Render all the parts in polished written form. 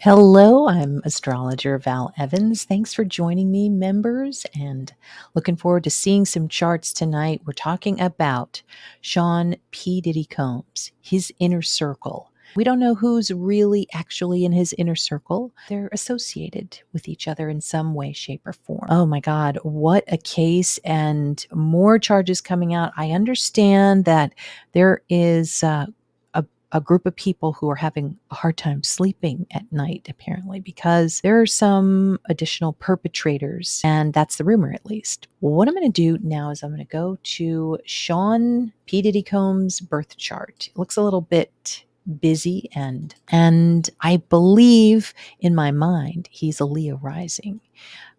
Hello, I'm Astrologer Val Evans. Thanks for joining me, members, and looking forward to seeing some charts tonight. We're talking about Sean P. Diddy Combs, his inner circle. We don't know who's really actually in his inner circle. They're associated with each other in some way, shape, or form. Oh my God, what a case, and more charges coming out. I understand that there is a group of people who are having a hard time sleeping at night, apparently, because there are some additional perpetrators, and that's the rumor at least. What I'm going to do now is I'm going to go to Sean P. Diddy Combs' birth chart. It looks a little bit busy, and I believe in my mind he's a Leo rising.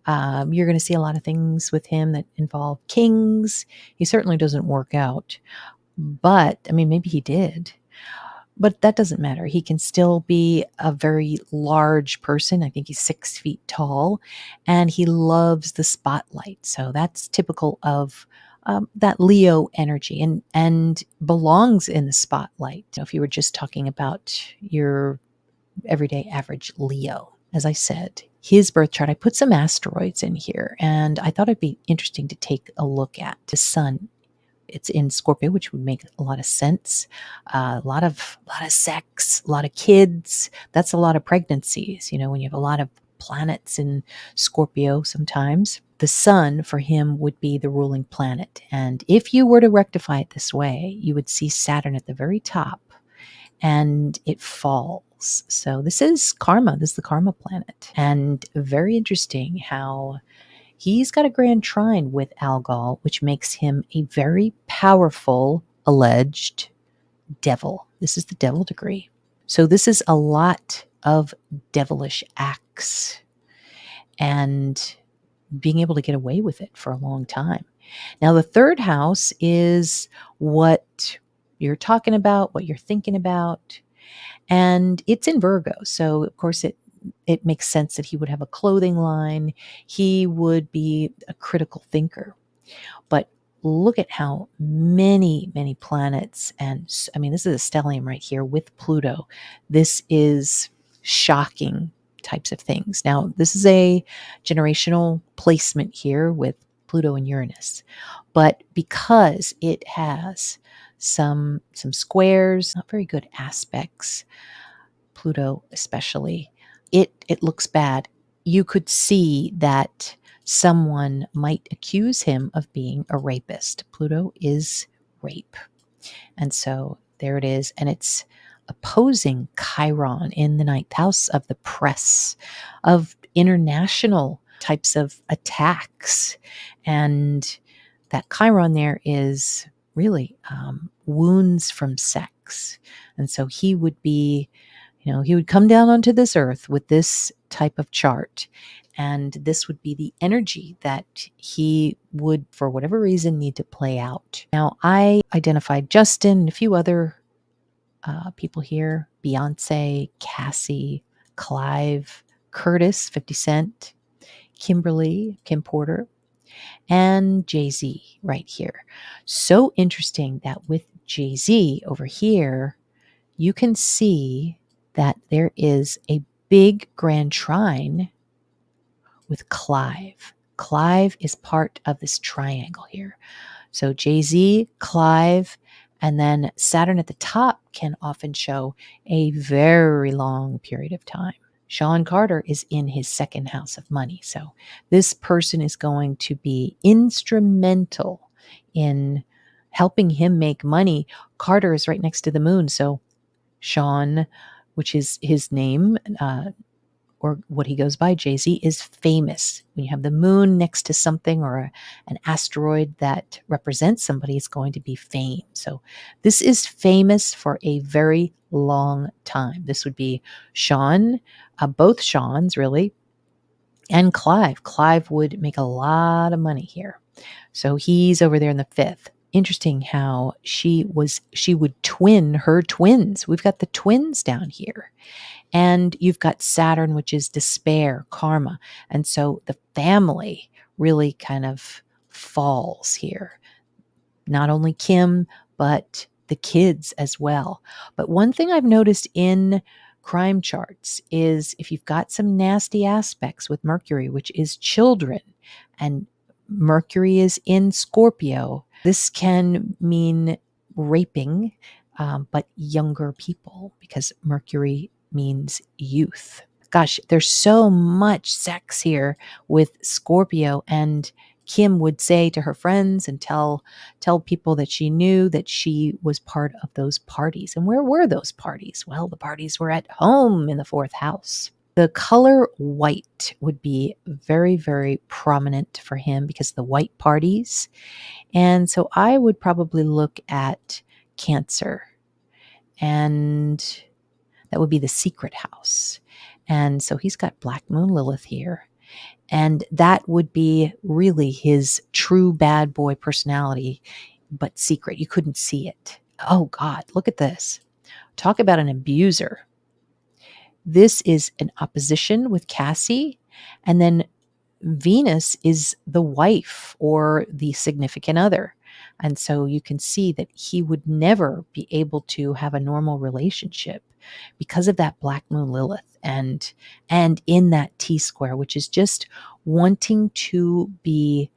You're going to see a lot of things with him that involve kings. He certainly doesn't work out, but I mean, maybe he did. But that doesn't matter. He can still be a very large person. I think he's 6 feet tall, and he loves the spotlight. So that's typical of that Leo energy, and belongs in the spotlight. If you were just talking about your everyday average Leo, as I said, his birth chart, I put some asteroids in here, and I thought it'd be interesting to take a look at the sun. It's in Scorpio, which would make a lot of sense. A lot of sex, a lot of kids. That's a lot of pregnancies. When you have a lot of planets in Scorpio, sometimes the sun for him would be the ruling planet. And if you were to rectify it this way, you would see Saturn at the very top, and it falls. So this is karma. This is the karma planet, and very interesting how he's got a grand trine with Algol, which makes him a very powerful alleged devil. This is the devil degree. So this is a lot of devilish acts and being able to get away with it for a long time. Now, the third house is what you're talking about, what you're thinking about, and it's in Virgo. So, of course, it makes sense that he would have a clothing line. He would be a critical thinker. But look at how many planets, and I mean, this is a stellium right here with Pluto. This is shocking types of things. Now, this is a generational placement here with Pluto and Uranus. But because it has some squares, not very good aspects, Pluto especially, it looks bad. You could see that someone might accuse him of being a rapist. Pluto is rape. And so there it is. And it's opposing Chiron in the ninth house of the press, of international types of attacks. And that Chiron there is really wounds from sex. And so he would be, he would come down onto this earth with this type of chart, and this would be the energy that he would, for whatever reason, need to play out. Now, I identified Justin and a few other people here: Beyonce, Cassie, Clive, Curtis, 50 Cent, Kimberly, Kim Porter, and Jay-Z right here. So interesting that with Jay-Z over here, you can see that there is a big grand trine with Clive. Clive is part of this triangle here. So Jay-Z, Clive, and then Saturn at the top can often show a very long period of time. Sean Carter is in his second house of money. So this person is going to be instrumental in helping him make money. Carter is right next to the moon. So Sean, which is his name, or what he goes by, Jay-Z, is famous. When you have the moon next to something or an asteroid that represents somebody, it's going to be fame. So this is famous for a very long time. This would be Sean, both Seans really, and Clive. Clive would make a lot of money here. So he's over there in the fifth. Interesting how she would twin her twins. We've got the twins down here. And you've got Saturn, which is despair, karma. And so the family really kind of falls here. Not only Kim, but the kids as well. But one thing I've noticed in crime charts is if you've got some nasty aspects with Mercury, which is children, and Mercury is in Scorpio, this can mean raping, but younger people, because Mercury means youth. Gosh, there's so much sex here with Scorpio, and Kim would say to her friends and tell people that she knew that she was part of those parties. And where were those parties? Well, the parties were at home in the fourth house. The color white would be very, very prominent for him because the white parties. And so I would probably look at Cancer, and that would be the secret house. And so he's got Black Moon Lilith here. And that would be really his true bad boy personality, but secret. You couldn't see it. Oh God, look at this. Talk about an abuser. This is an opposition with Cassie. And then Venus is the wife or the significant other. And so you can see that he would never be able to have a normal relationship because of that Black Moon Lilith and in that T-square, which is just wanting to be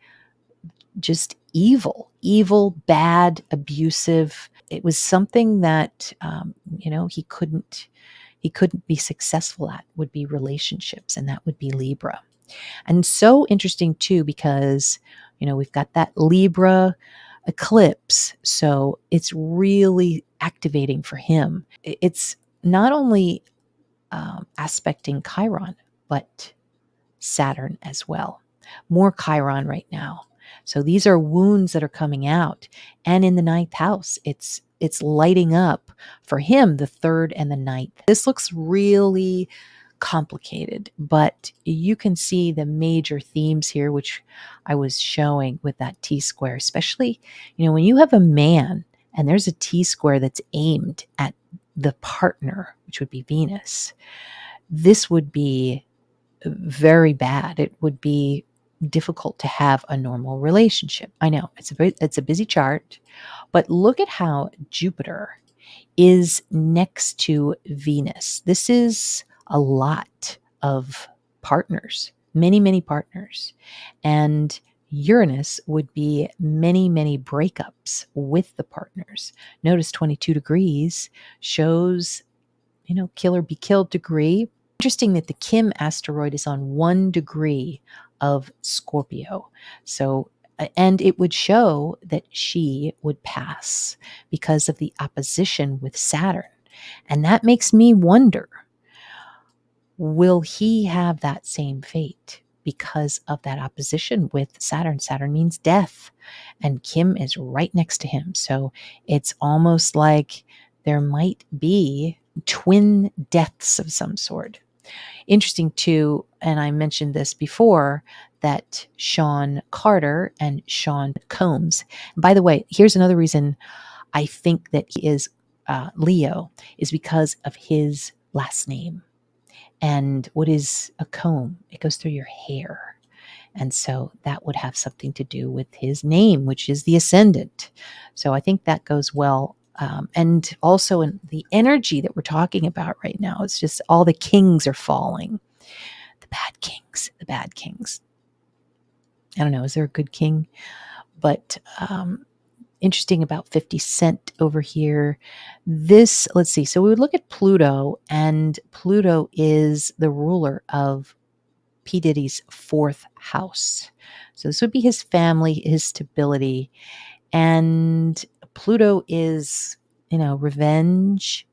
just evil, bad, abusive. It was something that, he couldn't be successful at, would be relationships, and that would be Libra. And so interesting too, because, we've got that Libra eclipse. So it's really activating for him. It's not only aspecting Chiron, but Saturn as well. More Chiron right now. So these are wounds that are coming out. And in the ninth house, it's lighting up for him, the third and the ninth. This looks really complicated, but you can see the major themes here, which I was showing with that T-square, especially, when you have a man and there's a T-square that's aimed at the partner, which would be Venus. This would be very bad. It would be difficult to have a normal relationship. I know it's a busy chart, but look at how Jupiter is next to Venus. This is a lot of partners, many, many partners. And Uranus would be many, many breakups with the partners. Notice 22 degrees shows, kill or be killed degree. Interesting that the Kim asteroid is on 1 degree of Scorpio. So, and it would show that she would pass because of the opposition with Saturn. And that makes me wonder, will he have that same fate because of that opposition with Saturn? Saturn means death, and Kim is right next to him. So it's almost like there might be twin deaths of some sort. Interesting too, and I mentioned this before, that Sean Carter and Sean Combs. By the way, here's another reason I think that he is Leo, is because of his last name. And what is a comb? It goes through your hair. And so that would have something to do with his name, which is the ascendant. So I think that goes well. And also in the energy that we're talking about right now, it's just all the kings are falling. The bad kings. I don't know, is there a good king? But interesting about 50 Cent over here. This, let's see. So we would look at Pluto, and Pluto is the ruler of P Diddy's fourth house. So this would be his family, his stability. And Pluto is, revenge.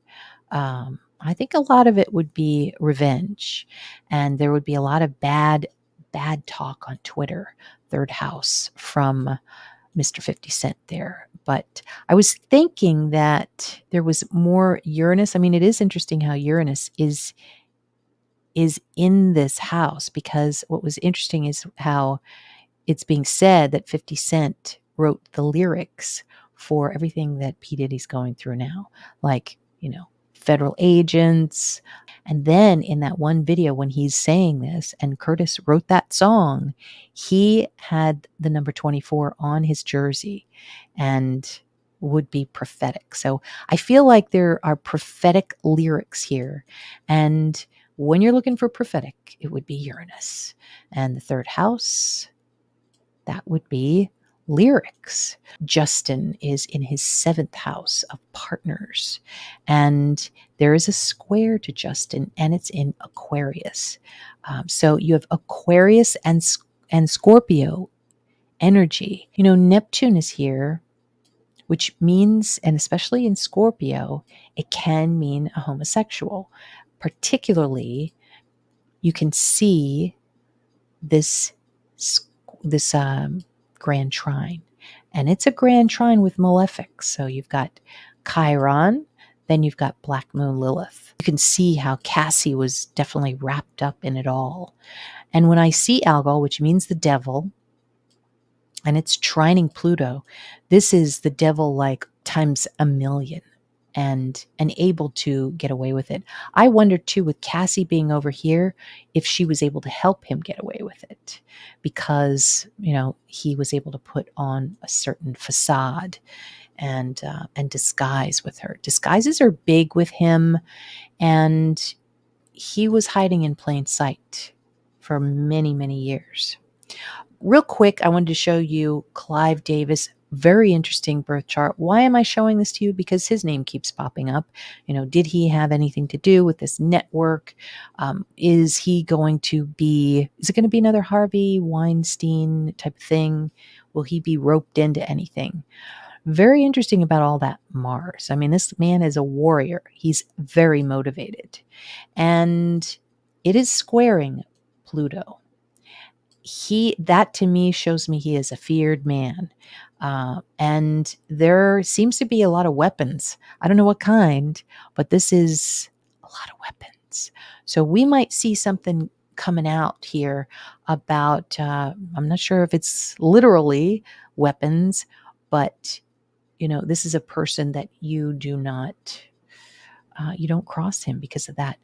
I think a lot of it would be revenge. And there would be a lot of bad talk on Twitter, third house, from Mr. 50 Cent there. But I was thinking that there was more Uranus. I mean, it is interesting how Uranus is in this house, because what was interesting is how it's being said that 50 Cent wrote the lyrics for everything that P Diddy's going through now, like, federal agents. And then in that one video when he's saying this, and Curtis wrote that song, he had the number 24 on his jersey. And would be prophetic. So I feel like there are prophetic lyrics here. And when you're looking for prophetic, it would be Uranus. And the third house, that would be lyrics. Justin is in his seventh house of partners. And there is a square to Justin, and it's in Aquarius. So you have Aquarius and Scorpio energy. Neptune is here, which means, and especially in Scorpio, it can mean a homosexual. Particularly, you can see this grand trine, and it's a grand trine with malefics. So you've got Chiron, then you've got Black Moon Lilith. You can see how Cassie was definitely wrapped up in it all. And when I see Algol, which means the devil, and it's trining Pluto, this is the devil like times a million, and able to get away with it. I wonder too, with Cassie being over here, if she was able to help him get away with it, because he was able to put on a certain facade and disguise with her. Disguises are big with him, and he was hiding in plain sight for many, many years. Real quick, I wanted to show you Clive Davis. Very interesting birth chart. Why am I showing this to you? Because his name keeps popping up. Did he have anything to do with this network? Is it going to be another Harvey Weinstein type of thing? Will he be roped into anything? Very interesting about all that Mars. I mean, this man is a warrior. He's very motivated. And it is squaring Pluto. That to me shows me he is a feared man. And there seems to be a lot of weapons. I don't know what kind, but this is a lot of weapons. So we might see something coming out here about, I'm not sure if it's literally weapons, but this is a person that you do not, you don't cross him because of that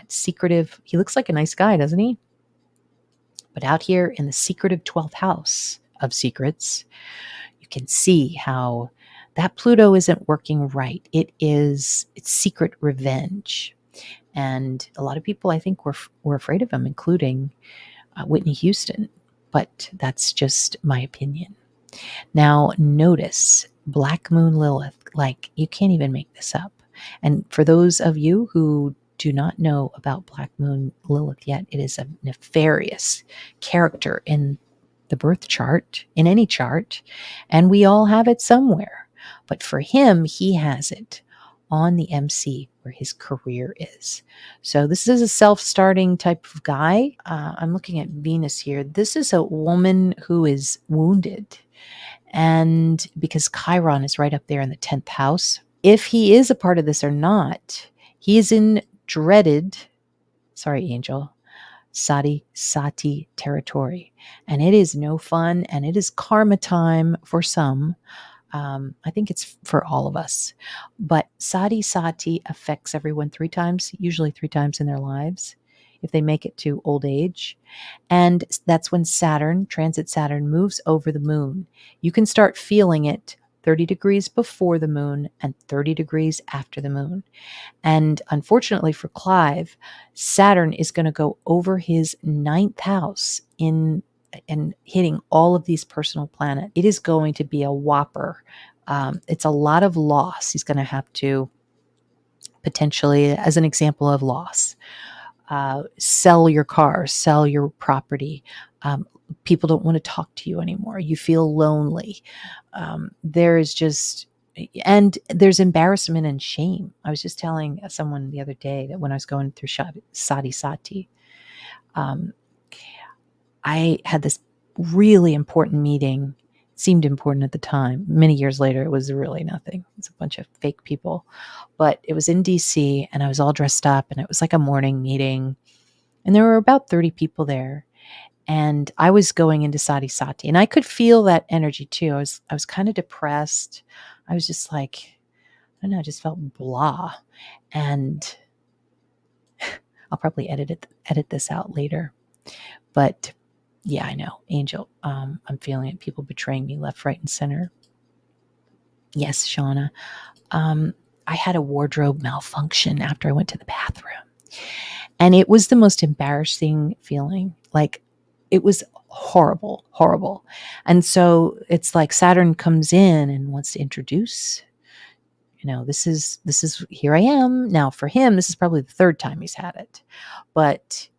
secretive. He looks like a nice guy, doesn't he? But out here in the secretive 12th house of secrets, you can see how that Pluto isn't working right. It's secret revenge. And a lot of people, I think, were afraid of him, including Whitney Houston. But that's just my opinion. Now, notice Black Moon Lilith. Like, you can't even make this up. And for those of you who do not know about Black Moon Lilith yet, it is a nefarious character in the birth chart, in any chart, and we all have it somewhere. But for him, he has it on the MC where his career is. So this is a self-starting type of guy. I'm looking at Venus here. This is a woman who is wounded, and because Chiron is right up there in the 10th house, if he is a part of this or not, he is in dreaded, sorry, Angel, Sati territory. And it is no fun, and it is karma time for some. I think it's for all of us. But Sati affects everyone usually three times in their lives, if they make it to old age. And that's when transit Saturn, moves over the moon. You can start feeling it 30 degrees before the moon and 30 degrees after the moon. And unfortunately for Clive, Saturn is going to go over his 9th house and hitting all of these personal planets. It is going to be a whopper. It's a lot of loss. He's going to have to potentially, as an example of loss, sell your car, sell your property. People don't want to talk to you anymore. You feel lonely. There's embarrassment and shame. I was just telling someone the other day that when I was going through Sati, I had this really important meeting. It seemed important at the time. Many years later, it was really nothing. It was a bunch of fake people. But it was in DC, and I was all dressed up, and it was like a morning meeting. And there were about 30 people there. And I was going into Sati, and I could feel that energy too. I was kind of depressed. I was just like, I don't know, I just felt blah. And I'll probably edit this out later. But yeah, I know, Angel, I'm feeling it. People betraying me left, right, and center. Yes, Shauna. I had a wardrobe malfunction after I went to the bathroom. And it was the most embarrassing feeling. Like, it was horrible, horrible. And so it's like Saturn comes in and wants to introduce, this is here I am. Now for him, this is probably the third time he's had it. But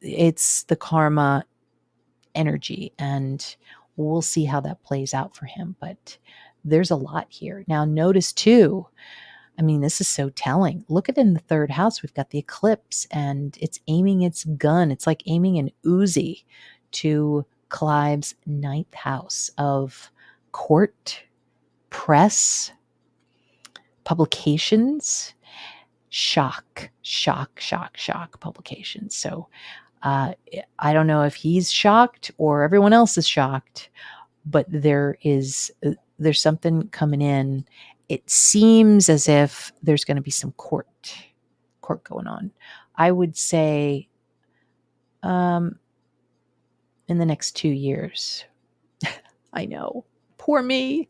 it's the karma energy, and we'll see how that plays out for him. But there's a lot here. Now notice too, I mean, this is so telling. Look at in the third house, we've got the eclipse, and it's aiming its gun. It's like aiming an Uzi to Clive's ninth house of court, press, publications, shock publications. So I don't know if he's shocked or everyone else is shocked, but there's something coming in. It seems as if there's going to be some court going on. I would say in the next 2 years. I know. Poor me.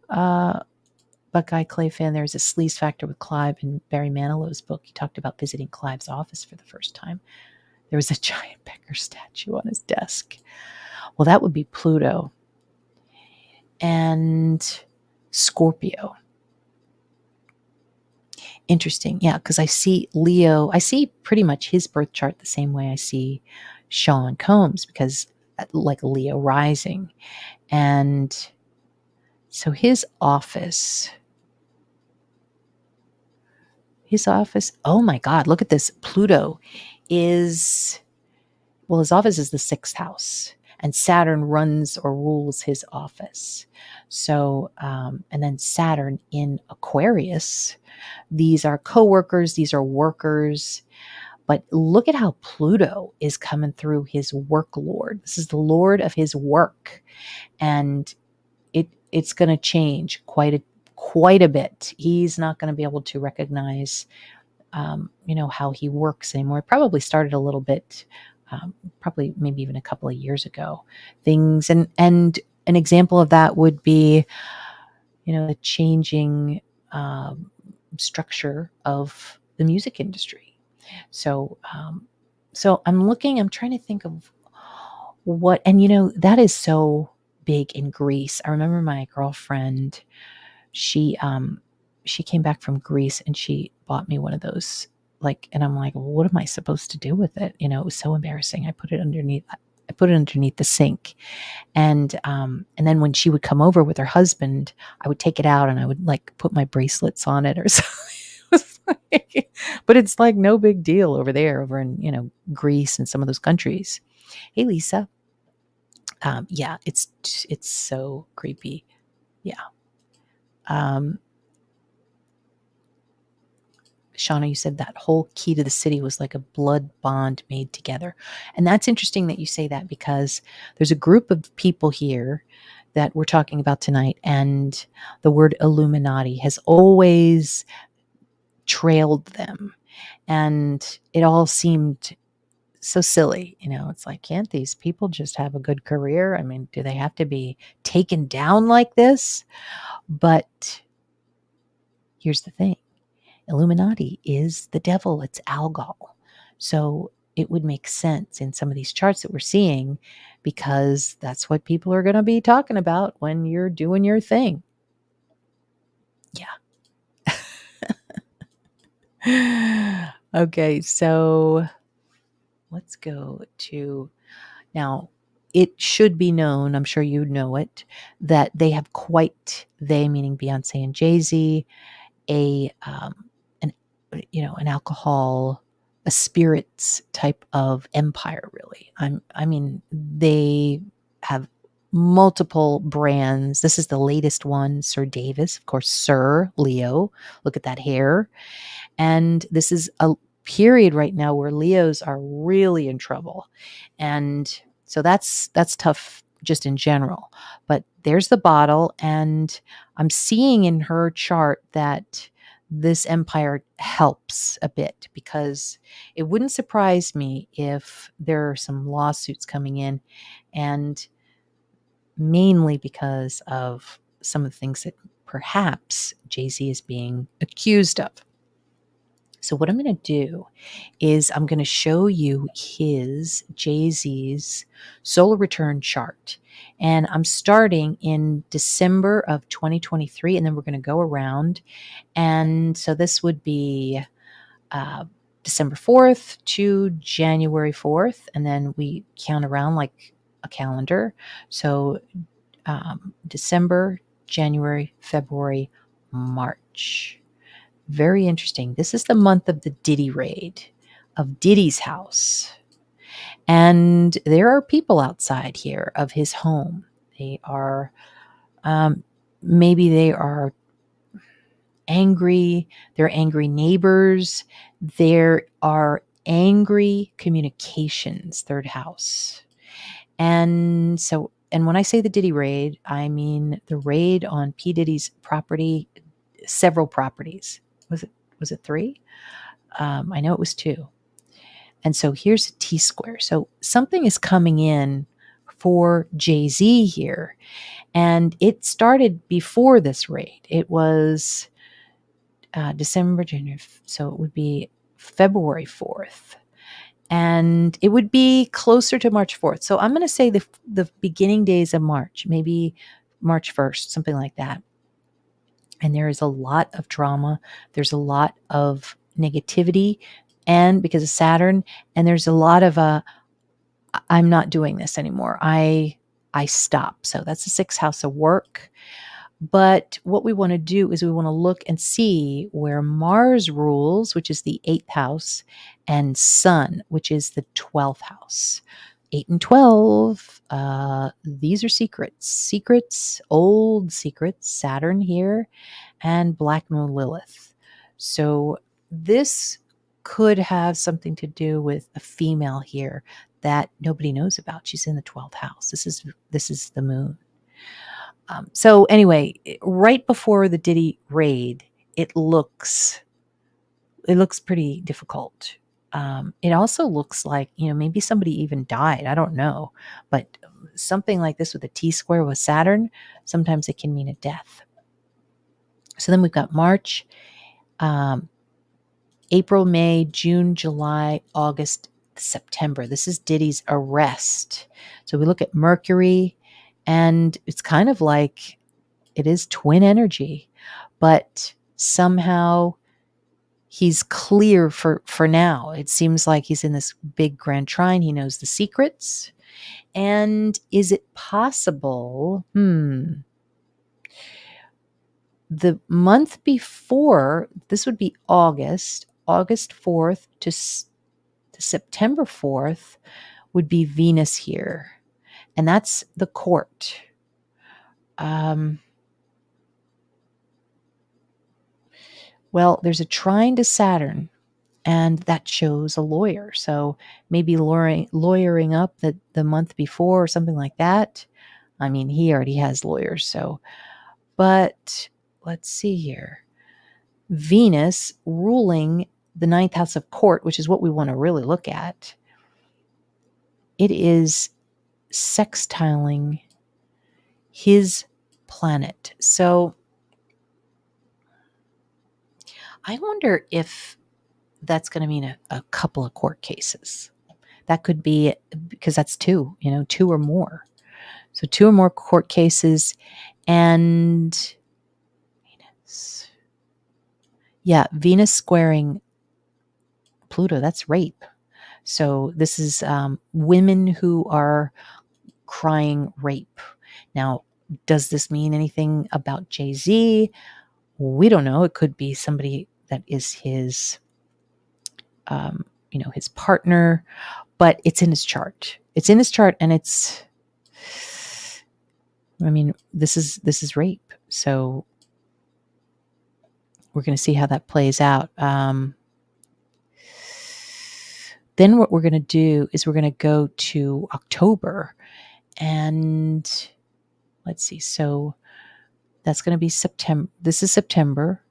Buckeye Clay fan, there's a sleaze factor with Clive in Barry Manilow's book. He talked about visiting Clive's office for the first time. There was a giant pecker statue on his desk. Well, that would be Pluto and Scorpio. Interesting. Yeah, because I see Leo, I see pretty much his birth chart the same way I see Sean Combs, because like Leo rising. And so his office, oh my God, look at this. Pluto is, well, his office is the sixth house, and Saturn runs or rules his office. So, and then Saturn in Aquarius, these are coworkers, these are workers. But look at how Pluto is coming through his work lord. This is the lord of his work. And it's going to change quite a bit. He's not going to be able to recognize, how he works anymore. It probably started a little bit, probably maybe even a couple of years ago. Things and an example of that would be, the changing structure of the music industry. So, I'm trying to think of what, and that is so big in Greece. I remember my girlfriend, she came back from Greece and she bought me one of those, and I'm like, well, what am I supposed to do with it? It was so embarrassing. I put it underneath the sink. And then when she would come over with her husband, I would take it out and I would put my bracelets on it or something. But it's like no big deal over there, over in, Greece and some of those countries. Hey, Lisa. Yeah, it's so creepy. Yeah. Shauna, you said that whole key to the city was like a blood bond made together. And that's interesting that you say that, because there's a group of people here that we're talking about tonight, and the word Illuminati has always trailed them. And it all seemed so silly. It's like, can't these people just have a good career? I mean, do they have to be taken down like this? But here's the thing. Illuminati is the devil. It's Algol. So it would make sense in some of these charts that we're seeing, because that's what people are going to be talking about when you're doing your thing. Yeah. Okay, so let's go to, now it should be known, I'm sure you know it, that they have they meaning Beyonce and Jay-Z, an alcohol, a spirits type of empire, really. I mean, they have multiple brands. This is the latest one, Sir Davis, of course, Sir Leo. Look at that hair. And this is a period right now where Leos are really in trouble. And so that's tough just in general. But there's the bottle, and I'm seeing in her chart that this empire helps a bit, because it wouldn't surprise me if there are some lawsuits coming in, and mainly because of some of the things that perhaps Jay-Z is being accused of. So what I'm going to do is I'm going to show you Jay-Z's solar return chart. And I'm starting in December of 2023, and then we're going to go around. And so this would be December 4th to January 4th, and then we count around like a calendar. So December, January, February, March. Very interesting. This is the month of the Diddy raid, of Diddy's house. And there are people outside here of his home. They are, maybe they are angry. They're angry neighbors. There are angry communications, third house. And so, and when I say the Diddy raid, I mean the raid on P Diddy's property, several properties. Was it 3? I know it was 2. And so here's a T-square. So something is coming in for Jay-Z here. And it started before this raid. It was December, January. So it would be February 4th. And it would be closer to March 4th. So I'm going to say the beginning days of March, maybe March 1st, something like that. And there is a lot of drama. There's a lot of negativity, and because of Saturn, and there's a lot of I'm not doing this anymore. I stop. So that's the 6th house of work. But what we want to do is we want to look and see where Mars rules, which is the 8th house, and Sun, which is the 12th house. 8 and 12, these are secrets, old secrets, Saturn here, and Black Moon Lilith. So this could have something to do with a female here that nobody knows about. She's in the 12th house. This is the moon. So anyway, right before the Diddy raid, it looks pretty difficult. It also looks like, maybe somebody even died. I don't know. But something like this with a T-square with Saturn, sometimes it can mean a death. So then we've got March, April, May, June, July, August, September. This is Diddy's arrest. So we look at Mercury, and it's kind of like it is twin energy, but somehow he's clear for now. It seems like he's in this big grand trine. He knows the secrets. And is it possible? The month before, this would be August 4th to September 4th would be Venus here. And that's the court. Well, there's a trine to Saturn, and that shows a lawyer. So maybe lawyering up the month before or something like that. I mean, he already has lawyers. So, but let's see here. Venus ruling the 9th house of court, which is what we want to really look at. It is sextiling his planet. So I wonder if that's going to mean a couple of court cases. That could be, because that's 2, 2 or more. So 2 or more court cases, and Venus. Yeah, Venus squaring Pluto, that's rape. So this is women who are crying rape. Now, does this mean anything about Jay-Z? We don't know. It could be somebody that is his, his partner, but it's in his chart. It's in his chart, and this is rape. So we're going to see how that plays out. Then what we're going to do is we're going to go to October, and let's see. So that's going to be September. This is September,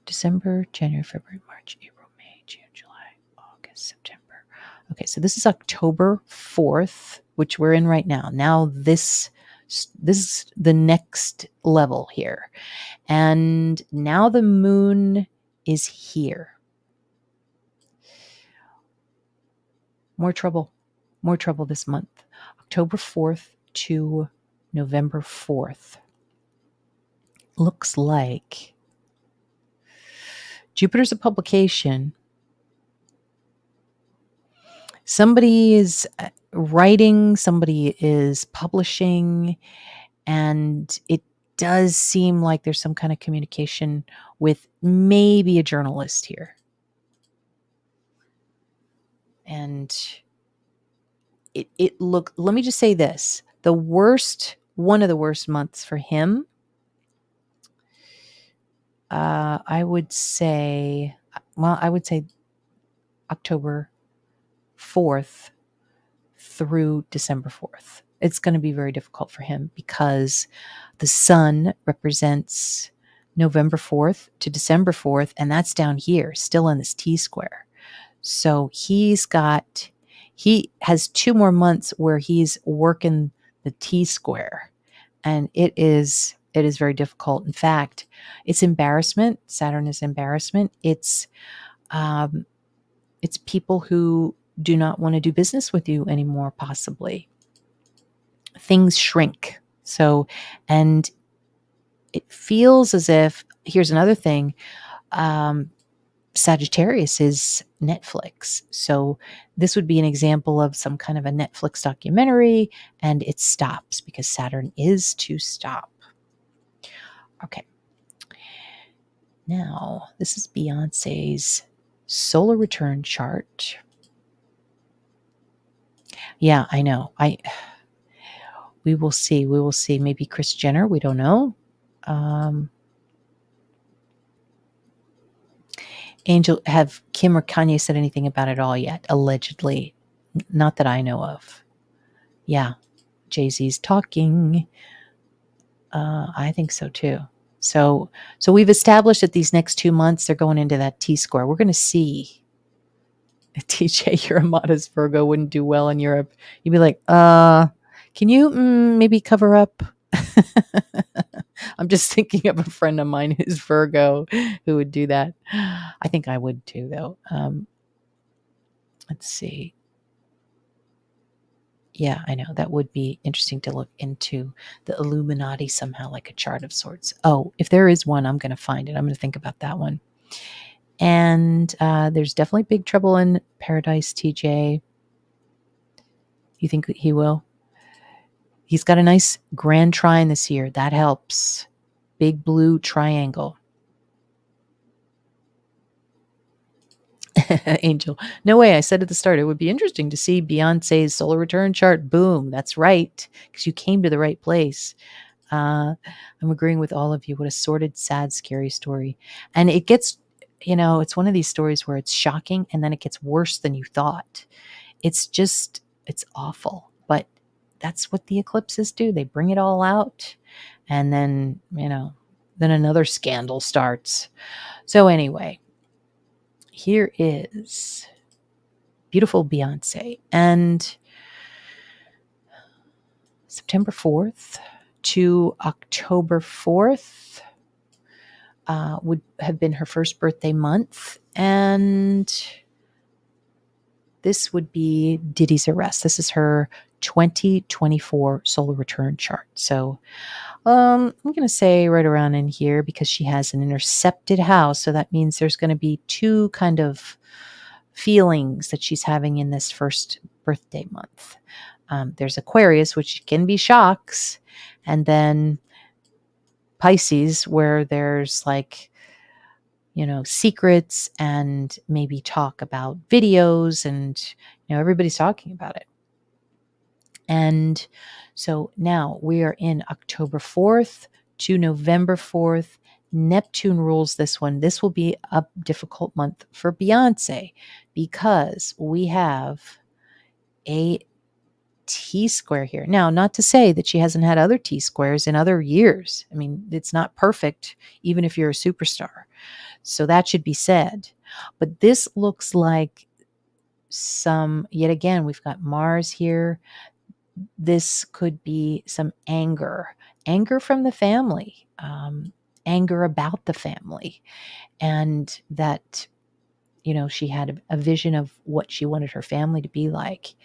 December, January, February, March, April, May, June, July, August, September. Okay, so this is October 4th, which we're in right now. Now this This is the next level here. And now the moon is here. More trouble this month. October 4th to November 4th. Looks like Jupiter's a publication. Somebody is writing, somebody is publishing, and it does seem like there's some kind of communication with maybe a journalist here. And let me just say this. One of the worst months for him, I would say October 4th through December 4th. It's going to be very difficult for him because the sun represents November 4th to December 4th, and that's down here, still in this T-square. So he has 2 more months where he's working the T-square, and it is very difficult. In fact, it's embarrassment. Saturn is embarrassment. It's people who do not want to do business with you anymore, possibly. Things shrink. So, and it feels as if, here's another thing, Sagittarius is Netflix. So this would be an example of some kind of a Netflix documentary, and it stops because Saturn is to stop. Okay. Now, this is Beyonce's solar return chart. Yeah, I know. We will see. Maybe Kris Jenner. We don't know. Angel, have Kim or Kanye said anything about it all yet? Allegedly. Not that I know of. Yeah. Jay-Z's talking. I think so too. So we've established that these next 2 months, they're going into that T-square. We're going to see. TJ, you're a modest Virgo, wouldn't do well in Europe. You'd be like, can you maybe cover up? I'm just thinking of a friend of mine who's Virgo who would do that. I think I would too, though. Let's see. Yeah, I know. That would be interesting to look into the Illuminati somehow, like a chart of sorts. Oh, if there is one, I'm going to find it. I'm going to think about that one. And there's definitely big trouble in paradise, TJ. You think he will? He's got a nice grand trine this year. That helps. Big blue triangle. Angel. No way. I said at the start, it would be interesting to see Beyonce's solar return chart. Boom. That's right. Because you came to the right place. I'm agreeing with all of you. What a sordid, sad, scary story. And it gets, it's one of these stories where it's shocking and then it gets worse than you thought. It's awful. But that's what the eclipses do. They bring it all out. And then, then another scandal starts. So anyway, here is beautiful Beyonce. And September 4th to October 4th would have been her first birthday month. And this would be Diddy's arrest. This is her 2024 solar return chart. So I'm going to say right around in here because she has an intercepted house. So that means there's going to be 2 kind of feelings that she's having in this first birthday month. There's Aquarius, which can be shocks. And then Pisces, where there's like, secrets and maybe talk about videos and, everybody's talking about it. And so now we are in October 4th to November 4th. Neptune rules this one. This will be a difficult month for Beyonce because we have a T-square here. Now, not to say that she hasn't had other T-squares in other years. I mean, it's not perfect, even if you're a superstar. So that should be said. But this looks like yet again, we've got Mars here. this could be some anger from the family, anger about the family, and that, she had a vision of what she wanted her family to be like.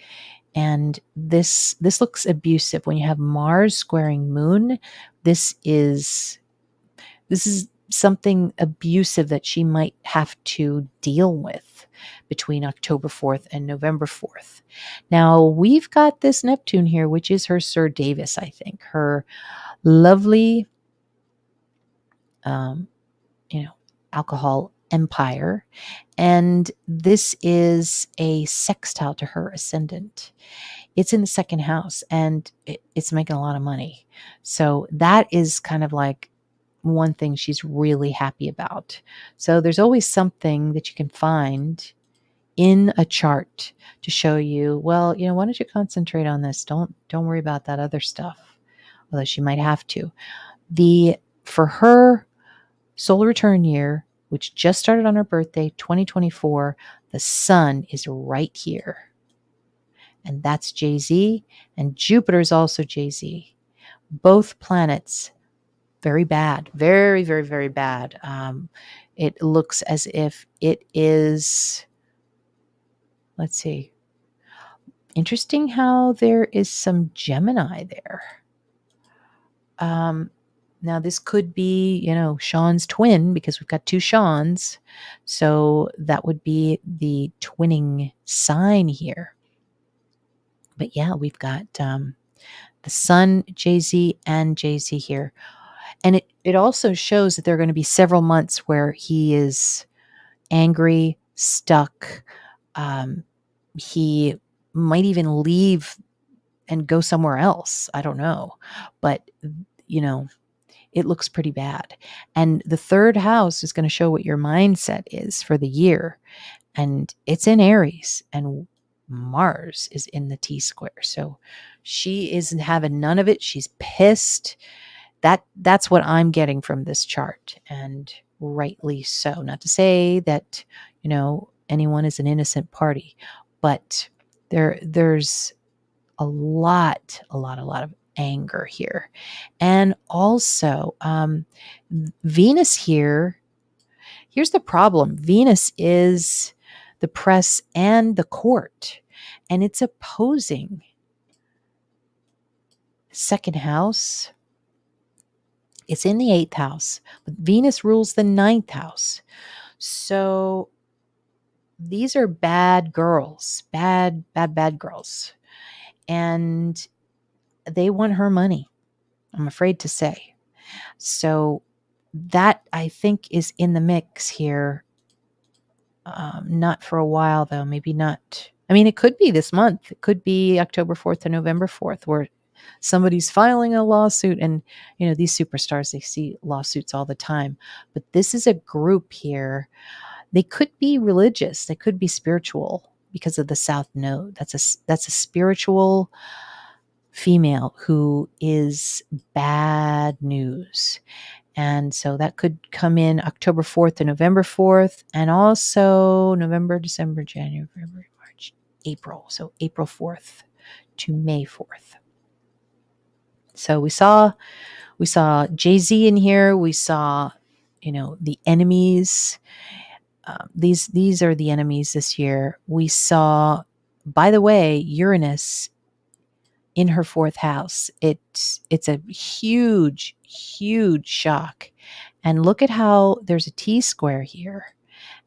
And this looks abusive. When you have Mars squaring Moon, this is something abusive that she might have to deal with between October 4th and November 4th. Now, we've got this Neptune here, which is her Sir Davis, I think, her lovely, um, alcohol empire. And this is a sextile to her ascendant. It's in the second house, and it's making a lot of money. So that is kind of like one thing she's really happy about. So there's always something that you can find in a chart to show you, well, why don't you concentrate on this? Don't worry about that other stuff. Although she might have to. For her solar return year, which just started on her birthday, 2024, the sun is right here. And that's Jay-Z, and Jupiter is also Jay-Z. Both planets, very bad, very, very, very bad. It looks as if it is, let's see, interesting how there is some Gemini there. Now this could be, Sean's twin, because we've got two Seans. So that would be the twinning sign here. But yeah, we've got the Sun, Jay-Z, and Jay-Z here. And it also shows that there are going to be several months where he is angry, stuck. He might even leave and go somewhere else. I don't know. But, it looks pretty bad. And the third house is going to show what your mindset is for the year. And it's in Aries, and Mars is in the T-square. So she isn't having none of it. She's pissed. That's what I'm getting from this chart, and rightly so. Not to say that, anyone is an innocent party, but there's a lot of anger here. And also, Venus here, here's the problem. Venus is the press and the court, and it's opposing second house. It's in the 8th house, but Venus rules the 9th house. So these are bad girls, bad girls. And they want her money, I'm afraid to say. So that, I think, is in the mix here. Not for a while, though. Maybe not. I mean, it could be this month. It could be October 4th to November 4th, where somebody's filing a lawsuit. And, these superstars, they see lawsuits all the time. But this is a group here. They could be religious. They could be spiritual because of the South Node. That's a spiritual female who is bad news. And so that could come in October 4th to November 4th, and also November, December, January, February, March, April. So April 4th to May 4th. So we saw Jay-Z in here. We saw, the enemies. These are the enemies this year. We saw, by the way, Uranus in her 4th house. It's a huge, huge shock. And look at how there's a T-square here.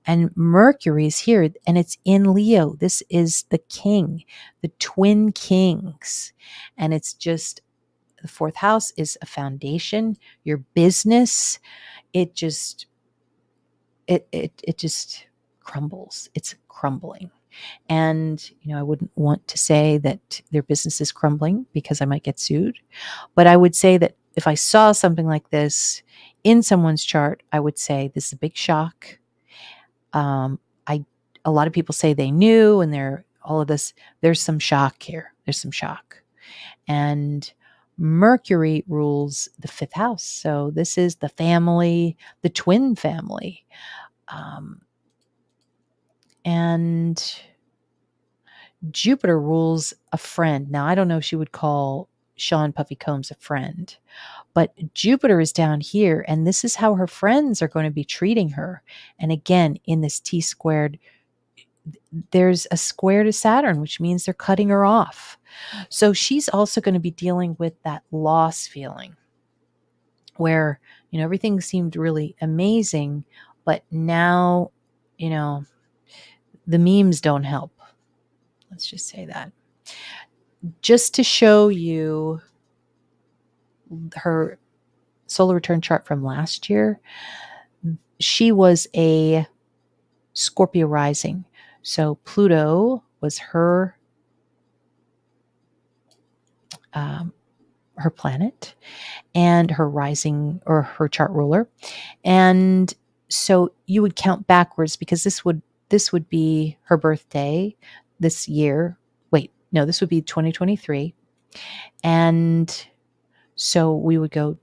And Mercury's here, and it's in Leo. This is the king, the twin kings. And it's just, the 4th house is a foundation, your business. It just crumbles. It's crumbling. And, I wouldn't want to say that their business is crumbling because I might get sued. But I would say that if I saw something like this in someone's chart, I would say this is a big shock. A lot of people say they knew, and all of this. There's some shock here. There's some shock. And Mercury rules the 5th house. So this is the family, the twin family. And Jupiter rules a friend. Now, I don't know if she would call Sean Puffy Combs a friend, but Jupiter is down here, and this is how her friends are going to be treating her. And again, in this T squared, there's a square to Saturn, which means they're cutting her off. So she's also going to be dealing with that loss feeling where, everything seemed really amazing, but now, the memes don't help. Let's just say that. Just to show you her solar return chart from last year, she was a Scorpio rising. So Pluto was her planet and her rising, or her chart ruler. And so you would count backwards, because this would be her birthday this year. Wait, no, this would be 2023. And so we would go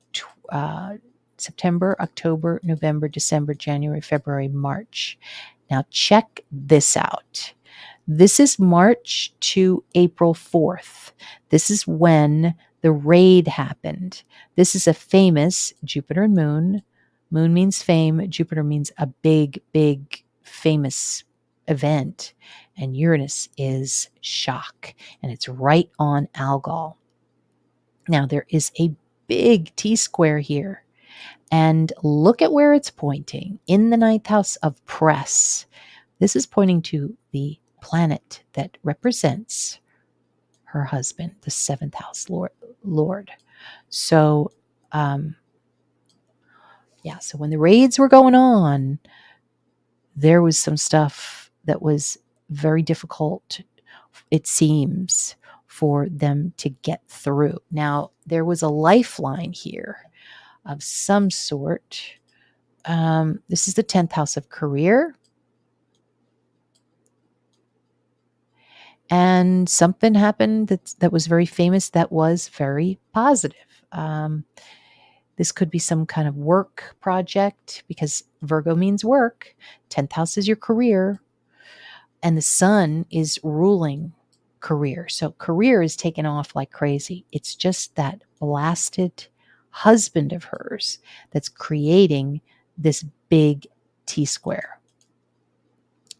September, October, November, December, January, February, March. Now check this out. This is March to April 4th. This is when the raid happened. This is a famous Jupiter and Moon. Moon means fame. Jupiter means a big, big, famous event. And Uranus is shock. And it's right on Algol. Now, there is a big T square here. And look at where it's pointing. In the 9th house of press. This is pointing to the planet that represents her husband, the 7th house Lord. So, so when the raids were going on, there was some stuff that was very difficult, it seems, for them to get through. Now, there was a lifeline here of some sort. This is the 10th house of career. And something happened that was very famous, that was very positive. This could be some kind of work project, because Virgo means work. 10th house is your career. And the sun is ruling career. So career is taken off like crazy. It's just that blasted husband of hers that's creating this big T square.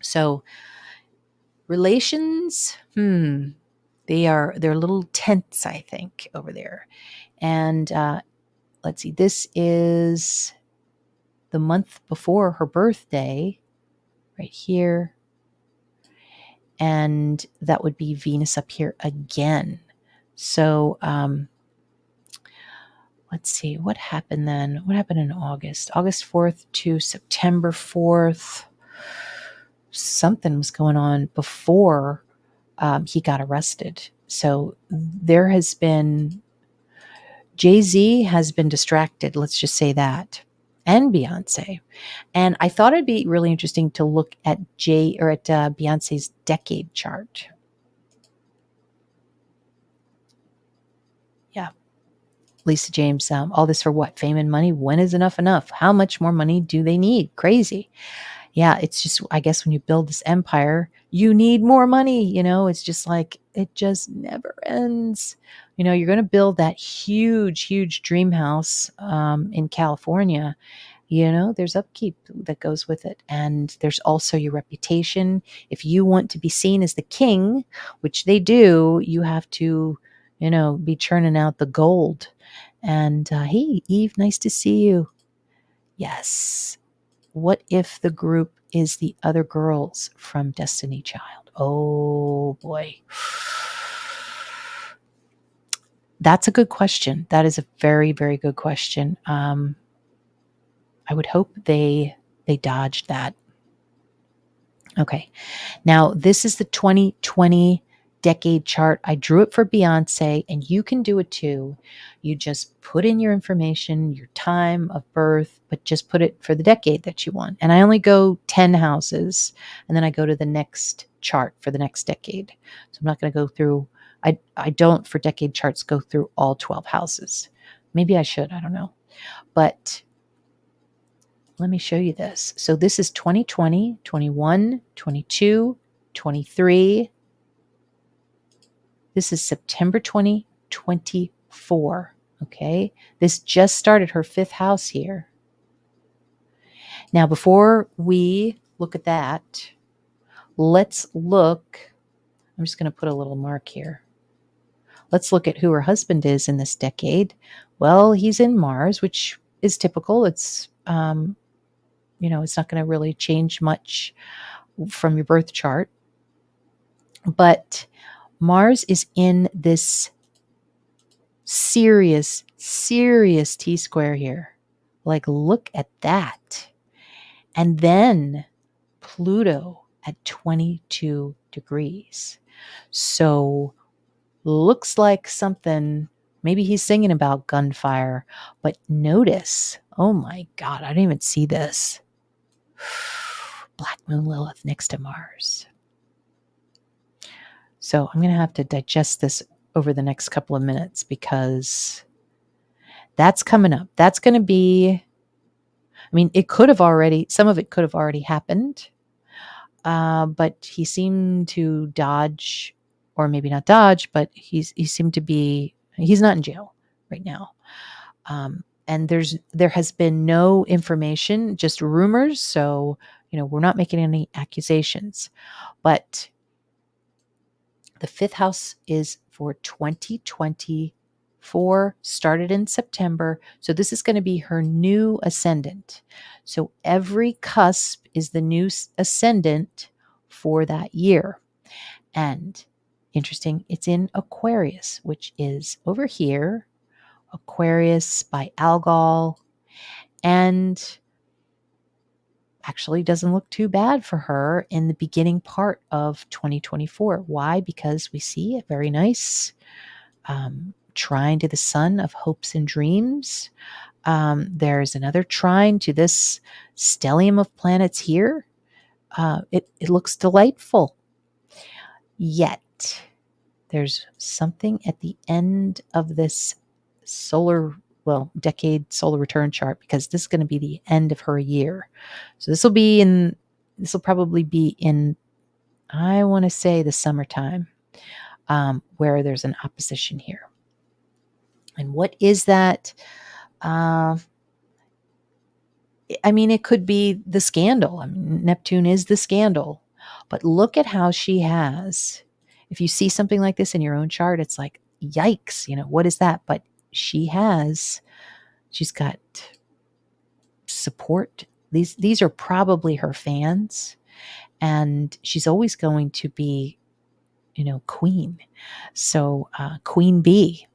So relations, they're little tense, I think, over there. And let's see, this is the month before her birthday, right here. And that would be Venus up here again. So let's see, what happened then? What happened in August? August 4th to September 4th. Something was going on before he got arrested. So there has been, Jay-Z has been distracted, let's just say that, and Beyonce. And I thought it'd be really interesting to look at Beyonce's decade chart. Yeah. Lisa James, all this for what? Fame and money? When is enough enough? How much more money do they need? Crazy. Yeah, it's just, I guess when you build this empire, you need more money. It's just like, it just never ends. You're going to build that huge, huge dream house in California. There's upkeep that goes with it. And there's also your reputation. If you want to be seen as the king, which they do, you have to, be churning out the gold. And hey, Eve, nice to see you. Yes. What if the group is the other girls from Destiny Child? Oh boy. That's a good question. That is a very, very good question. I would hope they dodged that. Okay. Now, this is the 2020 decade chart. I drew it for Beyonce, and you can do it too. You just put in your information, your time of birth, but just put it for the decade that you want. And I only go 10 houses, and then I go to the next chart for the next decade. So I'm not going to go through, I don't, for decade charts, go through all 12 houses. Maybe I should, I don't know. But let me show you this. So this is 2020, 21, 22, 23, This is September 2024. Okay. This just started her 5th house here. Now, before we look at that, let's look. I'm just going to put a little mark here. Let's look at who her husband is in this decade. Well, he's in Mars, which is typical. It's, it's not going to really change much from your birth chart. But Mars is in this serious T-square here. Like, look at that. And then Pluto at 22 degrees. So looks like something, maybe he's singing about gunfire, but notice, oh my God, I didn't even see this. Black Moon Lilith next to Mars. So I'm going to have to digest this over the next couple of minutes because that's coming up. That's going to be, it could have already, some of it could have already happened, but he seemed to dodge, or maybe not dodge, but he seemed to be, he's not in jail right now. And there has been no information, just rumors. So, we're not making any accusations, but the 5th house is for 2024, started in September. So this is going to be her new ascendant. So every cusp is the new ascendant for that year. And interesting, it's in Aquarius, which is over here, Aquarius by Algol, and actually doesn't look too bad for her in the beginning part of 2024. Why? Because we see a very nice trine to the sun of hopes and dreams. There's another trine to this stellium of planets here. It looks delightful. Yet, there's something at the end of this decade solar return chart, because this is going to be the end of her year. So this will probably be in, I want to say, the summertime, where there's an opposition here. And what is that? It could be the scandal. Neptune is the scandal. But look at how she has, if you see something like this in your own chart, it's like, yikes, what is that? But she's got support. These are probably her fans, and she's always going to be, queen. So Queen Bee.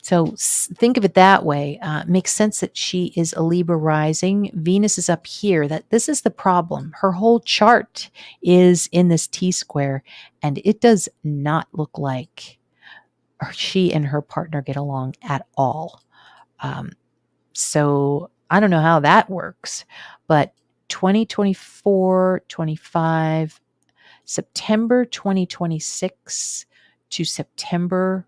So think of it that way. It makes sense that she is a Libra rising. Venus is up here. This is the problem. Her whole chart is in this T-square, and it does not look like she and her partner get along at all. So I don't know how that works, but 2024, 25, September 2026 to September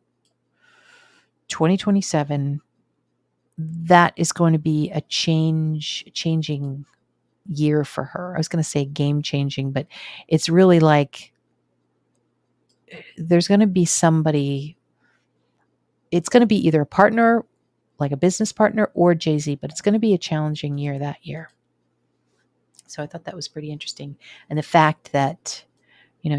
2027, that is going to be a changing year for her. I was going to say game changing, but it's really like there's going to be somebody, it's going to be either a partner, like a business partner, or Jay-Z, but it's going to be a challenging year that year. So I thought that was pretty interesting. And the fact that,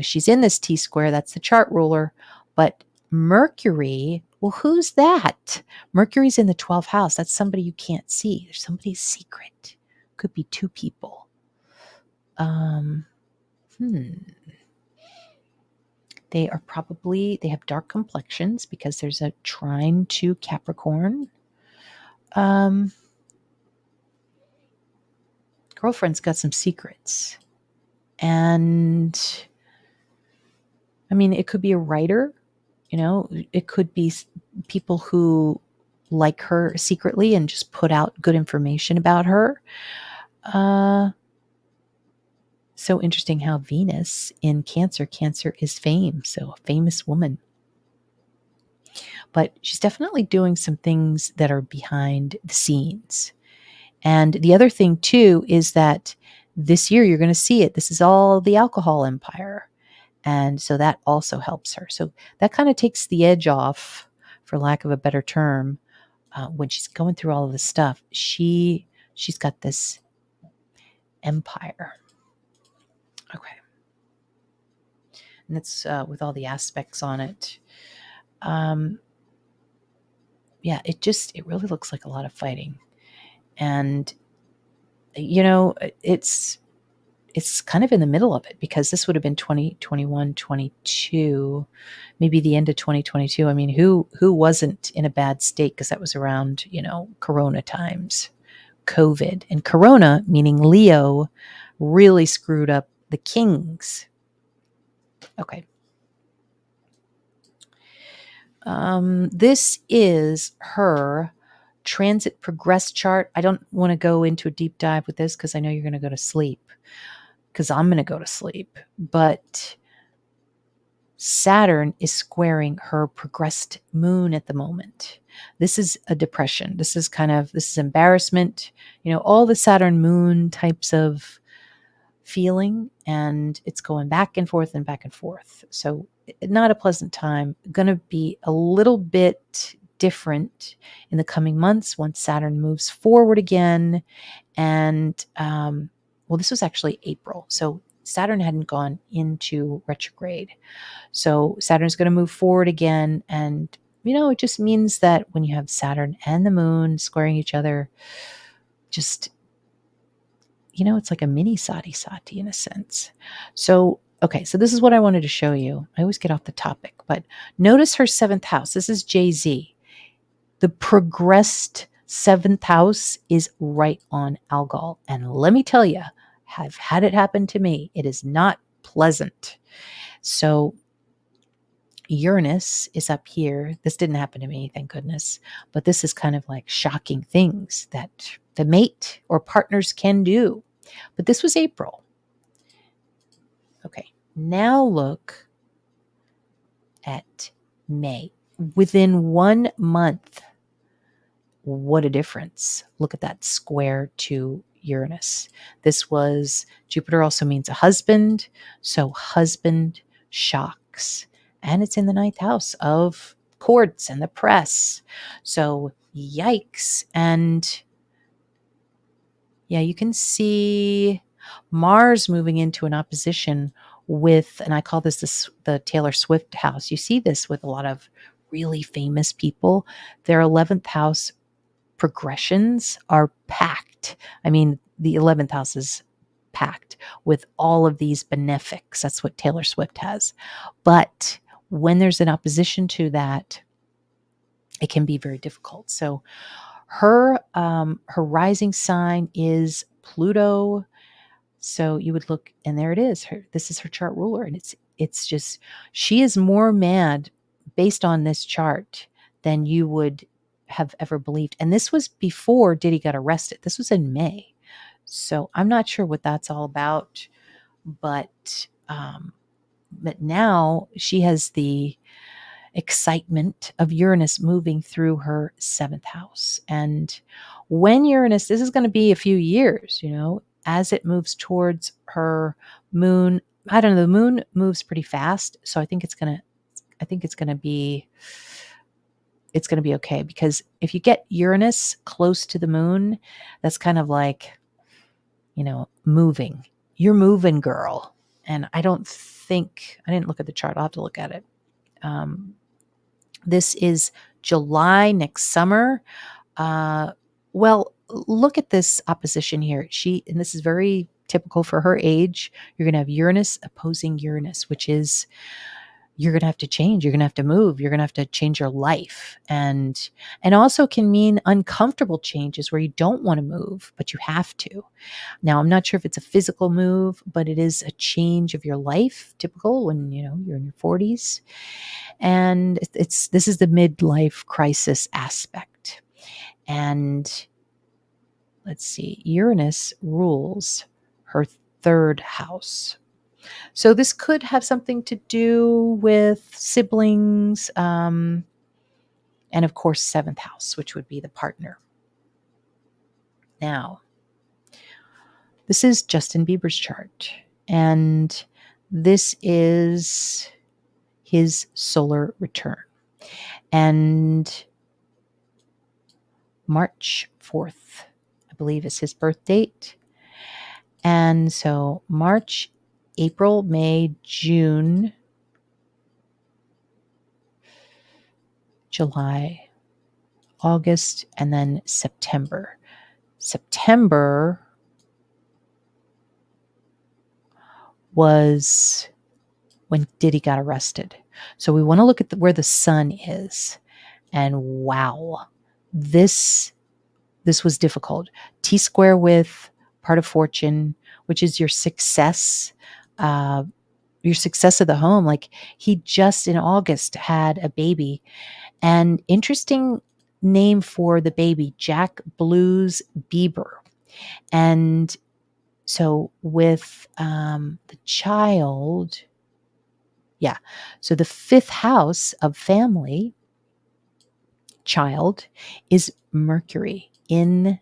she's in this T-square, that's the chart ruler, but Mercury, well, who's that? Mercury's in the 12th house. That's somebody you can't see. There's somebody's secret. Could be two people. They have dark complexions because there's a trine to Capricorn. Girlfriend's got some secrets. And it could be a writer, it could be people who like her secretly and just put out good information about her. So interesting how Venus in Cancer is fame. So a famous woman. But she's definitely doing some things that are behind the scenes. And the other thing too is that this year you're going to see it. This is all the alcohol empire. And so that also helps her. So that kind of takes the edge off, for lack of a better term, when she's going through all of this stuff. She's got this empire. Okay. And that's with all the aspects on it. Yeah, it really looks like a lot of fighting. And, it's kind of in the middle of it, because this would have been 2021, 22, maybe the end of 2022. I mean, who wasn't in a bad state? Because that was around, Corona times, COVID. And Corona, meaning Leo, really screwed up the kings. Okay. This is her transit progress chart. I don't want to go into a deep dive with this because I know you're going to go to sleep, because I'm going to go to sleep. But Saturn is squaring her progressed moon at the moment. This is a depression. This is embarrassment, all the Saturn moon types of feeling, and it's going back and forth and back and forth. So not a pleasant time. Going to be a little bit different in the coming months once Saturn moves forward again. And, this was actually April. So Saturn hadn't gone into retrograde. So Saturn's going to move forward again. And, it just means that when you have Saturn and the moon squaring each other, just, it's like a mini sati in a sense. So, okay, so this is what I wanted to show you. I always get off the topic, but notice her seventh house. This is Jay-Z. The progressed seventh house is right on Algol. And let me tell you, I've had it happen to me. It is not pleasant. So Uranus is up here. This didn't happen to me, thank goodness. But this is kind of like shocking things that the mate or partners can do. But this was April. Okay, now look at May. Within 1 month, what a difference. Look at that square to Uranus. This was, Jupiter also means a husband. So husband shocks. And it's in the 9th house of courts and the press. So yikes. And yeah, you can see Mars moving into an opposition with, and I call this the Taylor Swift house. You see this with a lot of really famous people. Their 11th house progressions are packed. I mean, the 11th house is packed with all of these benefics. That's what Taylor Swift has. But when there's an opposition to that, it can be very difficult. So her rising sign is Pluto. So you would look, and there it is. This is her chart ruler, and it's just, she is more mad based on this chart than you would have ever believed. And this was before Diddy got arrested. This was in May. So I'm not sure what that's all about, but now she has the excitement of Uranus moving through her 7th house. And when Uranus, this is going to be a few years, as it moves towards her moon. I don't know, the moon moves pretty fast. So I think it's going to be okay, because if you get Uranus close to the moon, that's kind of like, moving. You're moving, girl. And I didn't look at the chart. I'll have to look at it. This is July next summer. Well, look at this opposition here. And this is very typical for her age. You're going to have Uranus opposing Uranus, which is, you're going to have to change. You're going to have to move. You're going to have to change your life. And also can mean uncomfortable changes where you don't want to move, but you have to. Now, I'm not sure if it's a physical move, but it is a change of your life, typical when, you're in your 40s. And this is the midlife crisis aspect. And let's see, Uranus rules her 3rd house. So this could have something to do with siblings, and of course, 7th house, which would be the partner. Now, this is Justin Bieber's chart, and This is his solar return. And March 4th, I believe, is his birth date. And so March, April, May, June, July, August, and then September. September was when Diddy got arrested. So we want to look at where the sun is. And wow, this was difficult. T square with part of fortune, which is your success, of the home. Like, he just in August had a baby, and interesting name for the baby, Jack Blues Bieber. And so with the child, yeah. So the fifth house of family, child, is Mercury in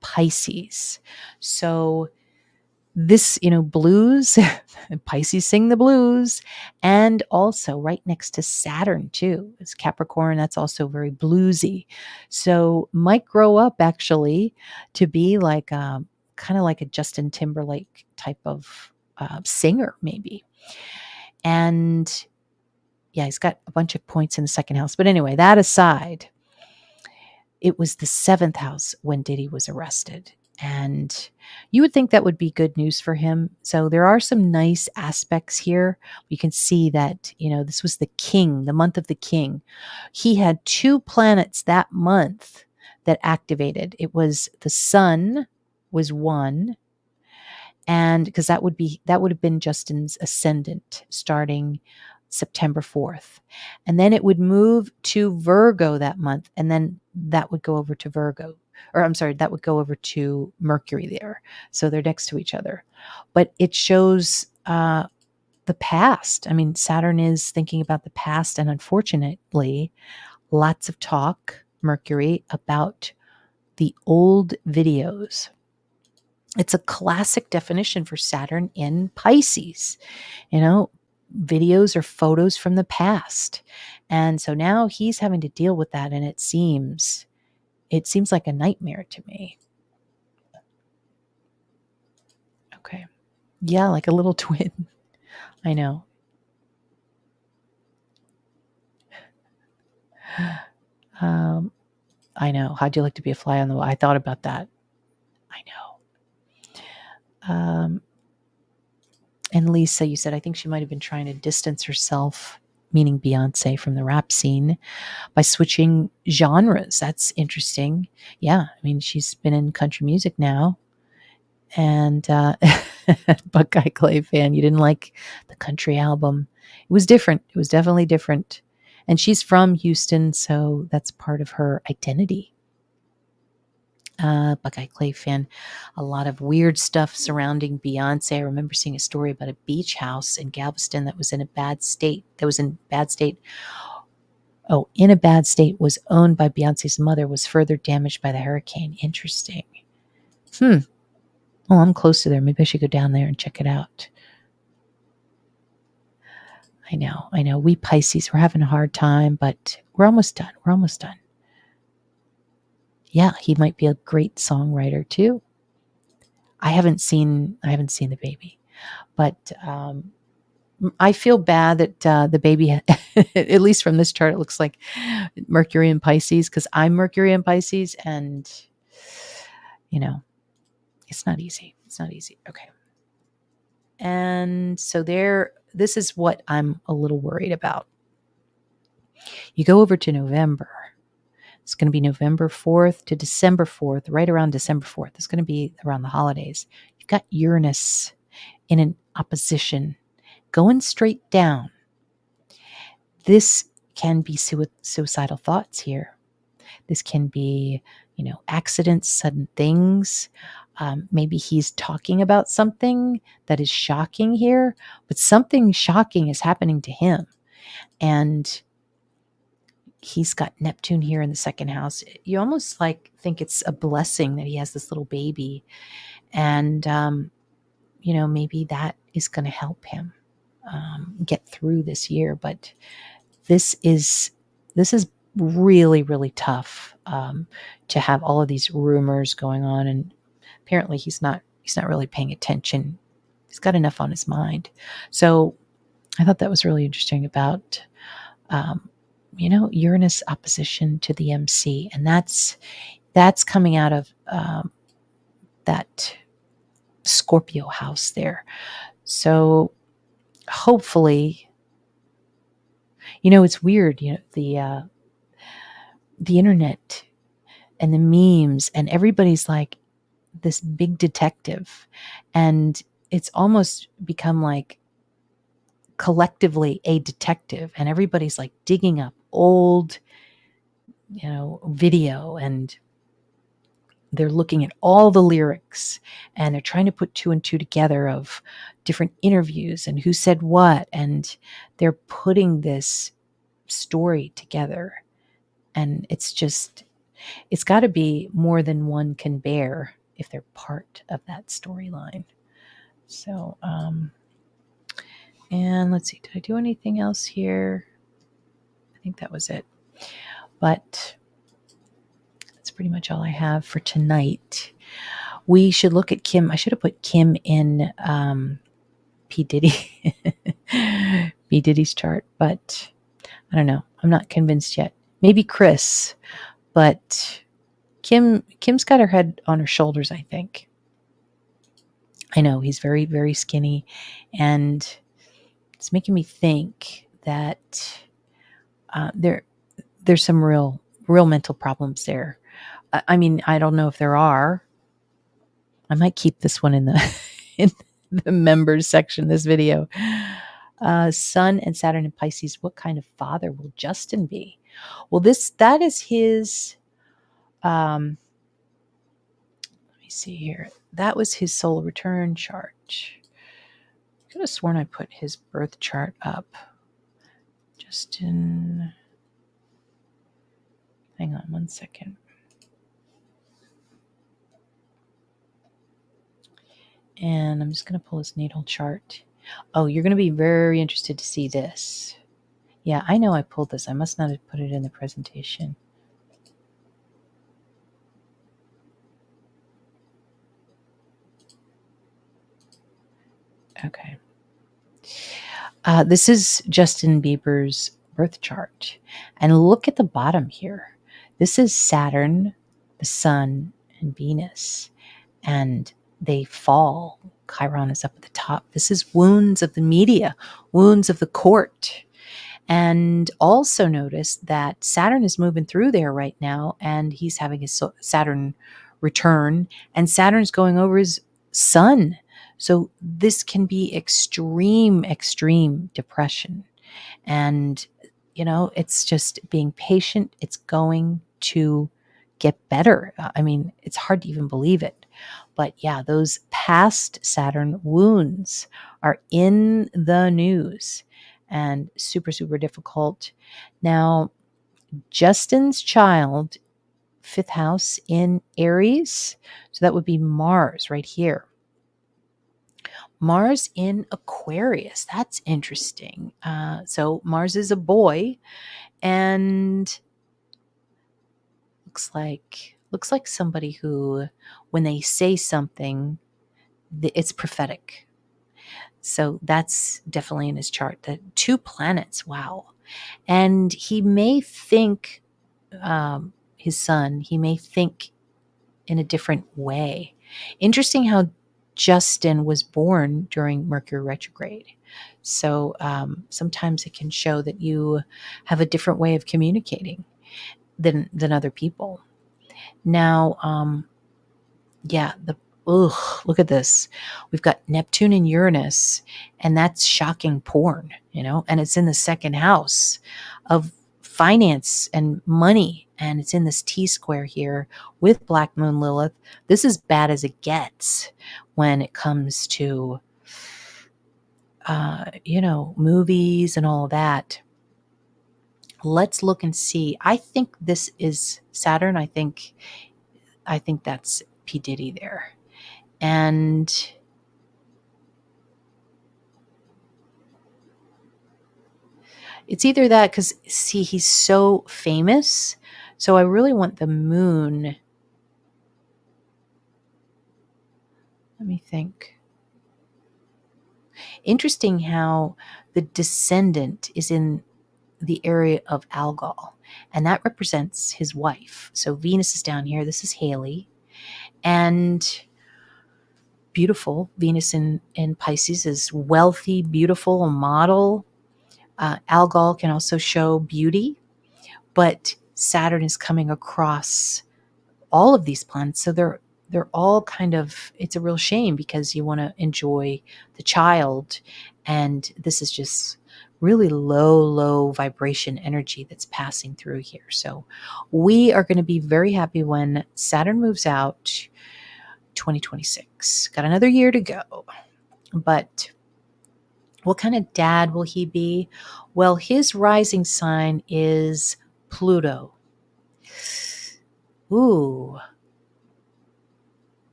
Pisces. So this, blues, Pisces sing the blues, and also right next to Saturn too. It's Capricorn. That's also very bluesy. So might grow up actually to be like kind of like a Justin Timberlake type of singer maybe. And yeah, he's got a bunch of points in the second house. But anyway, that aside, it was the seventh house when Diddy was arrested. And you would think that would be good news for him. So there are some nice aspects here. You can see that, this was the king, the month of the king. He had two planets that month that activated. It was the sun was one, and because that would have been Justin's ascendant starting September 4th. And then it would move to Virgo that month, and then that would go over to that would go over to Mercury there. So they're next to each other. But it shows the past. I mean, Saturn is thinking about the past, and unfortunately, lots of talk, Mercury, about the old videos. It's a classic definition for Saturn in Pisces. Videos or photos from the past. And so now he's having to deal with that, and it seems like a nightmare to me. Okay. Yeah, like a little twin. I know. I know. How'd you like to be a fly on the wall? I thought about that. I know. And Lisa, you said, I think she might have been trying to distance herself, meaning Beyonce, from the rap scene by switching genres. That's interesting. Yeah. I mean, she's been in country music now. And Buckeye Clay fan, you didn't like the country album. It was different. It was definitely different. And she's from Houston, so that's part of her identity. Buckeye Clay fan. A lot of weird stuff surrounding Beyonce. I remember seeing a story about a beach house in Galveston that was in a bad state. In a bad state, was owned by Beyonce's mother, was further damaged by the hurricane. Interesting. Oh, I'm close to there. Maybe I should go down there and check it out. I know. We Pisces, we're having a hard time, but we're almost done. Yeah, he might be a great songwriter too. I haven't seen the baby, but I feel bad that the baby, at least from this chart, it looks like Mercury in Pisces, because I'm Mercury in Pisces, and it's not easy. Okay. And so this is what I'm a little worried about. You go over to November. It's going to be November 4th to December 4th, right around December 4th. It's going to be around the holidays. You've got Uranus in an opposition, going straight down. This can be suicidal thoughts here. This can be, accidents, sudden things. Maybe he's talking about something that is shocking here, but something shocking is happening to him. And he's got Neptune here in the second house. You almost think it's a blessing that he has this little baby. And, maybe that is going to help him. get through this year. But this is really, really tough, to have all of these rumors going on, and apparently he's not really paying attention. He's got enough on his mind. So I thought that was really interesting about, Uranus opposition to the MC, and that's coming out of that Scorpio house there. So hopefully, it's weird, the internet and the memes, and everybody's like this big detective, and it's almost become like collectively a detective, and everybody's like digging up old, video, and they're looking at all the lyrics, and they're trying to put two and two together of different interviews and who said what, and they're putting this story together. And it's got to be more than one can bear if they're part of that storyline. So, and let's see, did I do anything else here? I think that was it. But that's pretty much all I have for tonight. We should look at Kim. I should have put Kim in P Diddy, P Diddy's chart, but I don't know. I'm not convinced yet. Maybe Chris, but Kim's got her head on her shoulders, I think. I know he's very, very skinny, and it's making me think that there's some real mental problems there. I mean, I don't know if there are. I might keep this one in the in the members section of this video. Sun and Saturn in Pisces. What kind of father will Justin be? Well, that is his. Let me see here. That was his solar return chart. I could have sworn I put his birth chart up. Justin. Hang on one second. And I'm just going to pull his natal chart. Oh, you're going to be very interested to see this. Yeah, I know I pulled this. I must not have put it in the presentation. Okay. This is Justin Bieber's birth chart. And look at the bottom here. This is Saturn, the Sun, and Venus. And they fall. Chiron is up at the top. This is wounds of the media, wounds of the court. And also notice that Saturn is moving through there right now, and he's having his Saturn return, and Saturn's going over his Sun. So this can be extreme depression. And, it's just being patient. It's going to get better. I mean, it's hard to even believe it. But yeah, those past Saturn wounds are in the news and super, super difficult. Now, Justin's child, fifth house in Aries. So that would be Mars right here. Mars in Aquarius. That's interesting. So Mars is a boy, and looks like somebody who, when they say something, it's prophetic. So that's definitely in his chart. The two planets, wow. And he may think, his son, he may think in a different way. Interesting how Justin was born during Mercury retrograde. So sometimes it can show that you have a different way of communicating than other people. Now, look at this. We've got Neptune and Uranus, and that's shocking porn, and it's in the second house of finance and money, and it's in this T-square here with Black Moon Lilith. This is bad as it gets when it comes to, movies and all that. Let's look and see. I think this is Saturn. I think that's P Diddy there. And It's either that, because see, he's so famous. So I really want the moon. Let me think. Interesting how the descendant is in the area of Algol, and that represents his wife. So Venus is down here. This is Haley. And beautiful. Venus in Pisces is wealthy, beautiful, a model. Algol can also show beauty, but Saturn is coming across all of these planets. So they're all kind of, it's a real shame because you want to enjoy the child. And this is just really low vibration energy that's passing through here. So we are going to be very happy when Saturn moves out 2026. Got another year to go. But what kind of dad will he be? Well, his rising sign is Pluto. Ooh.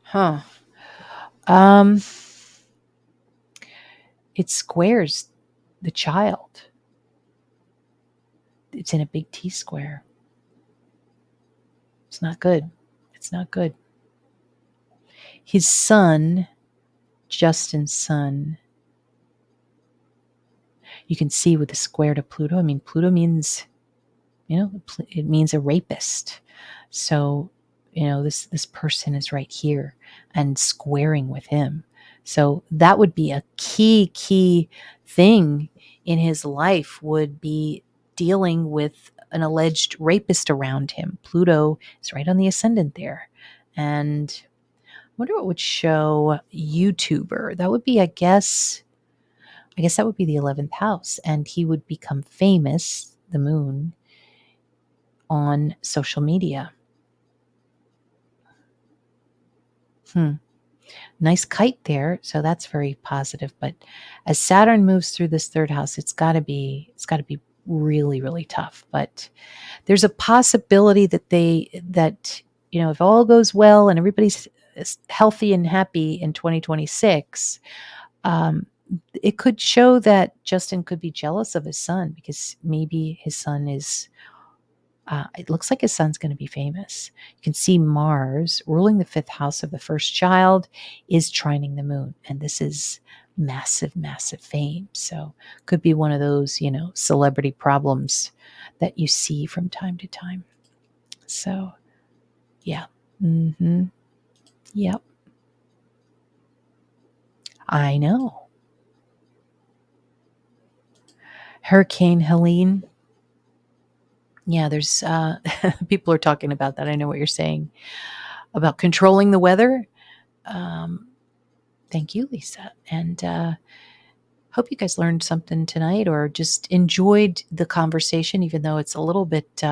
Huh. Um, it squares the child. It's in a big T square. It's not good. It's not good. His son, Justin's son, you can see with the square to Pluto. I mean, Pluto means, it means a rapist. So, this person is right here and squaring with him. So that would be a key thing in his life, would be dealing with an alleged rapist around him. Pluto is right on the ascendant there. And I wonder what would show YouTuber. That would be, I guess that would be the 11th house. And he would become famous, the moon, on social media. Nice kite there. So that's very positive. But as Saturn moves through this third house, it's got to be really, really tough. But there's a possibility that if all goes well and everybody's healthy and happy in 2026, it could show that Justin could be jealous of his son, because maybe his son is, it looks like his son's going to be famous. You can see Mars ruling the 5th house of the first child is trining the moon. And this is massive fame. So could be one of those, celebrity problems that you see from time to time. So, yeah. Yep. I know. Hurricane Helene. Yeah, there's people are talking about that. I know what you're saying about controlling the weather. Thank you, Lisa. And hope you guys learned something tonight, or just enjoyed the conversation, even though it's a little bit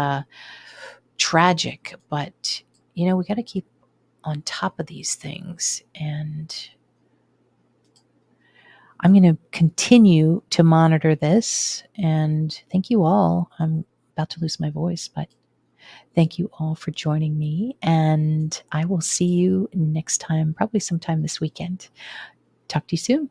tragic. But, we got to keep on top of these things. And I'm going to continue to monitor this. And thank you all. I'm about to lose my voice, but thank you all for joining me. And I will see you next time, probably sometime this weekend. Talk to you soon.